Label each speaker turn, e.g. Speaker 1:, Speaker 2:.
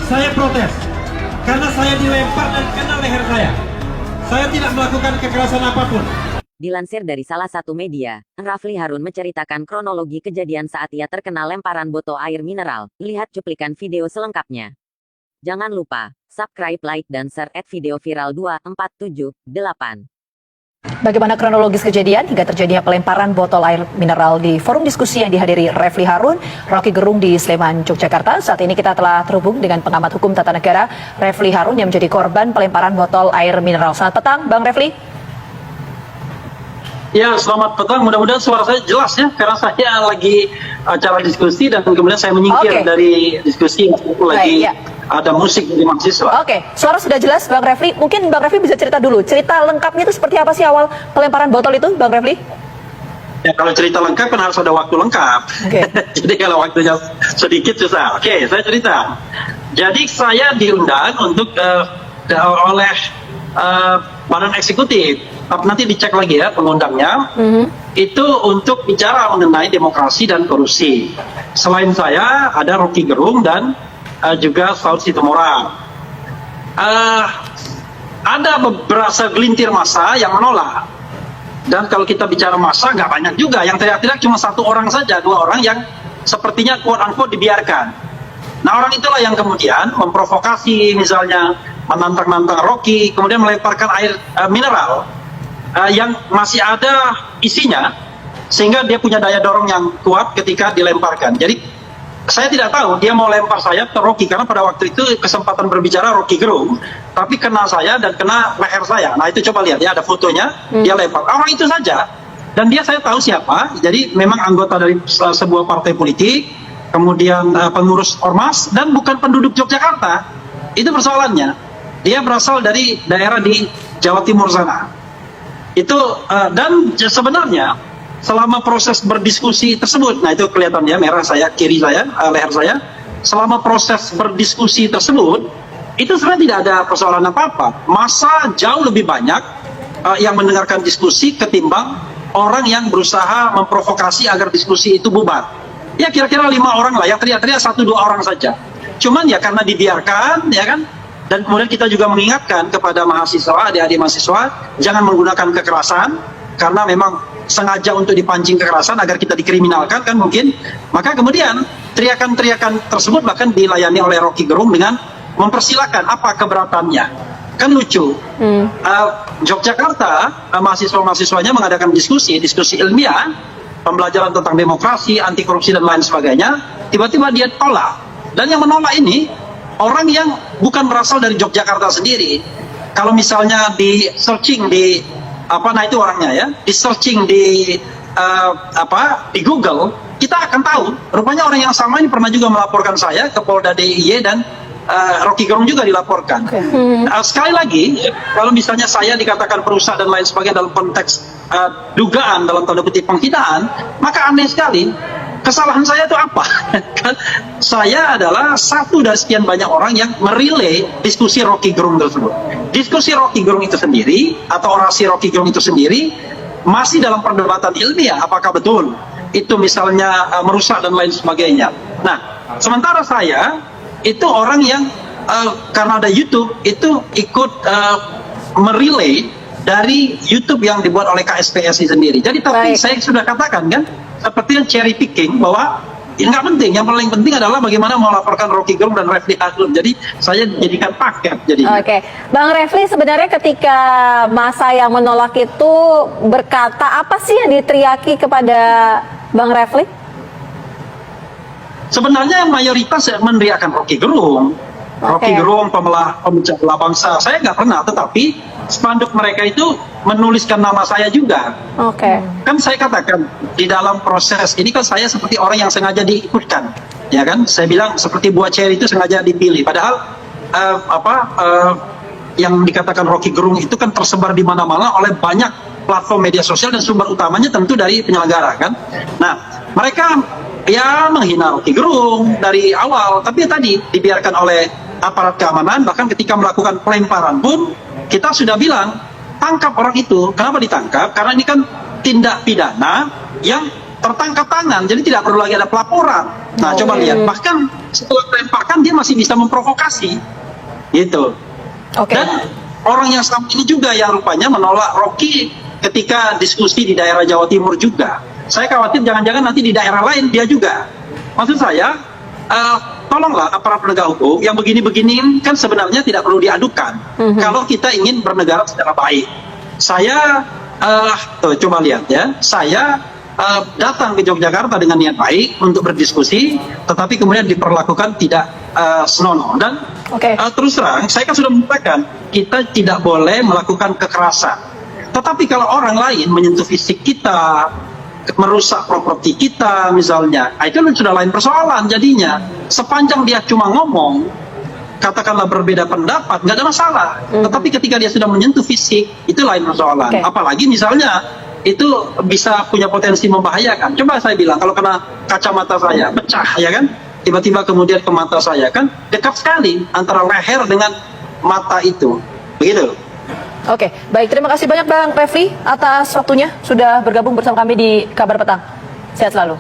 Speaker 1: Saya protes karena saya dilempar dan kena leher saya. Saya tidak melakukan kekerasan apapun.
Speaker 2: Dilansir dari salah satu media, Rafli Harun menceritakan kronologi kejadian saat ia terkena lemparan botol air mineral. Lihat cuplikan video selengkapnya. Jangan lupa, subscribe, like, dan share @video viral 2478.
Speaker 3: Bagaimana kronologis kejadian hingga terjadinya pelemparan botol air mineral di forum diskusi yang dihadiri Rafli Harun, Rocky Gerung di Sleman, Yogyakarta. Saat ini kita telah terhubung dengan pengamat hukum tata negara Rafli Harun yang menjadi korban pelemparan botol air mineral. Selamat petang, Bang Rafli.
Speaker 4: Ya, selamat petang. Mudah-mudahan suara saya jelas ya, karena saya lagi acara diskusi dan kemudian saya menyingkir dari diskusi lagi ada musik dari mahasiswa.
Speaker 3: Oke, suara sudah jelas, Bang Rafli. Mungkin Bang Rafli bisa cerita dulu, cerita lengkapnya itu seperti apa sih awal pelemparan botol itu, Bang Rafli?
Speaker 4: Ya, kalau cerita lengkap kan harus ada waktu lengkap. Jadi kalau waktunya sedikit susah. Oke, saya cerita. Jadi saya diundang untuk oleh Badan Eksekutif. Nanti dicek lagi ya pengundangnya. Itu untuk bicara mengenai demokrasi dan korupsi. Selain saya ada Rocky Gerung dan juga Saud Situmorang. Ada beberapa gelintir massa yang menolak. Dan kalau kita bicara massa nggak banyak juga. Yang teriak-teriak cuma satu orang saja, dua orang yang sepertinya quote-unquote dibiarkan. Nah, orang itulah yang kemudian memprovokasi, misalnya menantang-nantang Rocky, kemudian melemparkan air mineral yang masih ada isinya, sehingga dia punya daya dorong yang kuat ketika dilemparkan. Jadi saya tidak tahu dia mau lempar saya ke Rocky, karena pada waktu itu kesempatan berbicara Rocky Gerung, tapi kena saya dan kena leher saya. Nah itu coba lihat ya, ada fotonya, dia lempar. Orang itu saja, dan dia saya tahu siapa. Jadi memang anggota dari sebuah partai politik, kemudian pengurus ormas, dan bukan penduduk Yogyakarta. Itu persoalannya. Dia berasal dari daerah di Jawa Timur sana. Itu dan sebenarnya selama proses berdiskusi tersebut, nah itu kelihatan ya, merah saya, kiri saya, leher saya. Selama proses berdiskusi tersebut, itu sebenarnya tidak ada persoalan apa-apa. Massa jauh lebih banyak yang mendengarkan diskusi ketimbang orang yang berusaha memprovokasi agar diskusi itu bubar. Ya kira-kira 5 orang lah, yang teriak-teriak 1-2 orang saja. Cuman ya karena dibiarkan, ya kan. Dan kemudian kita juga mengingatkan kepada mahasiswa, adik-adik mahasiswa, jangan menggunakan kekerasan, karena memang sengaja untuk dipancing kekerasan agar kita dikriminalkan kan mungkin. Maka kemudian teriakan-teriakan tersebut bahkan dilayani oleh Rocky Gerung dengan mempersilahkan apa keberatannya. Kan lucu. Yogyakarta, mahasiswa-mahasiswanya mengadakan diskusi ilmiah, pembelajaran tentang demokrasi, anti korupsi dan lain sebagainya. Tiba-tiba dia tolak. Dan yang menolak ini orang yang bukan berasal dari Yogyakarta sendiri. Kalau misalnya di searching di nah itu orangnya ya, di searching di Google, kita akan tahu rupanya orang yang sama ini pernah juga melaporkan saya ke Polda DIY dan Rocky Gerung juga dilaporkan. Sekali lagi, kalau misalnya saya dikatakan perusak dan lain sebagainya dalam konteks dugaan dalam tanda kutip penghinaan, maka aneh sekali. Kesalahan saya itu apa? Saya adalah satu dari sekian banyak orang yang merilai diskusi Rocky Gerung tersebut. Diskusi Rocky Gerung itu sendiri, atau orasi Rocky Gerung itu sendiri, masih dalam perdebatan ilmiah, apakah betul itu misalnya merusak dan lain sebagainya. Nah, sementara saya, itu orang yang karena ada YouTube, itu ikut merilai dari YouTube yang dibuat oleh KSPSI sendiri. Jadi tapi saya sudah katakan kan, seperti yang cherry picking, bahwa nggak penting, yang paling penting adalah bagaimana melaporkan Rocky Gerung dan Rafli Harun. Jadi saya jadikan paket.
Speaker 5: Oke, Bang Rafli, sebenarnya ketika massa yang menolak itu berkata apa sih yang diteriaki kepada Bang Rafli?
Speaker 4: Sebenarnya mayoritas meneriakan Rocky Gerung. Rocky Gerung, pemecah belah bangsa. Saya nggak pernah, tetapi spanduk mereka itu menuliskan nama saya juga. Kan saya katakan di dalam proses ini kan saya seperti orang yang sengaja diikutkan, ya kan? Saya bilang seperti buah ceri itu sengaja dipilih. Padahal yang dikatakan Rocky Gerung itu kan tersebar di mana-mana oleh banyak platform media sosial dan sumber utamanya tentu dari penyelenggara kan. Nah, mereka ya menghina Rocky Gerung dari awal, tapi tadi dibiarkan oleh aparat keamanan. Bahkan ketika melakukan pelemparan pun kita sudah bilang tangkap orang itu. Kenapa ditangkap? Karena ini kan tindak pidana yang tertangkap tangan, jadi tidak perlu lagi ada pelaporan. Nah, coba lihat, bahkan setelah melemparkan dia masih bisa memprovokasi, gitu.
Speaker 3: Oke.
Speaker 4: Dan orang yang sama ini juga yang rupanya menolak Rocky ketika diskusi di daerah Jawa Timur juga. Saya khawatir jangan-jangan nanti di daerah lain dia juga. Maksud saya, tolonglah aparat penegak hukum yang begini-begini kan sebenarnya tidak perlu diadukan. Kalau kita ingin bernegara secara baik. Saya coba lihat ya, saya datang ke Yogyakarta dengan niat baik untuk berdiskusi, tetapi kemudian diperlakukan tidak senonoh. Dan terus terang, saya kan sudah mengatakan kita tidak boleh melakukan kekerasan. Tetapi kalau orang lain menyentuh fisik kita, merusak properti kita misalnya, itu sudah lain persoalan jadinya. Sepanjang dia cuma ngomong, katakanlah berbeda pendapat, nggak ada masalah. Tetapi ketika dia sudah menyentuh fisik, itu lain persoalan. Apalagi misalnya itu bisa punya potensi membahayakan. Coba saya bilang, kalau kena kacamata saya pecah, ya kan, tiba-tiba kemudian ke mata saya, kan dekat sekali antara leher dengan mata itu, begitu.
Speaker 3: Oke, baik. Terima kasih banyak Bang Refli atas waktunya sudah bergabung bersama kami di Kabar Petang. Sehat selalu.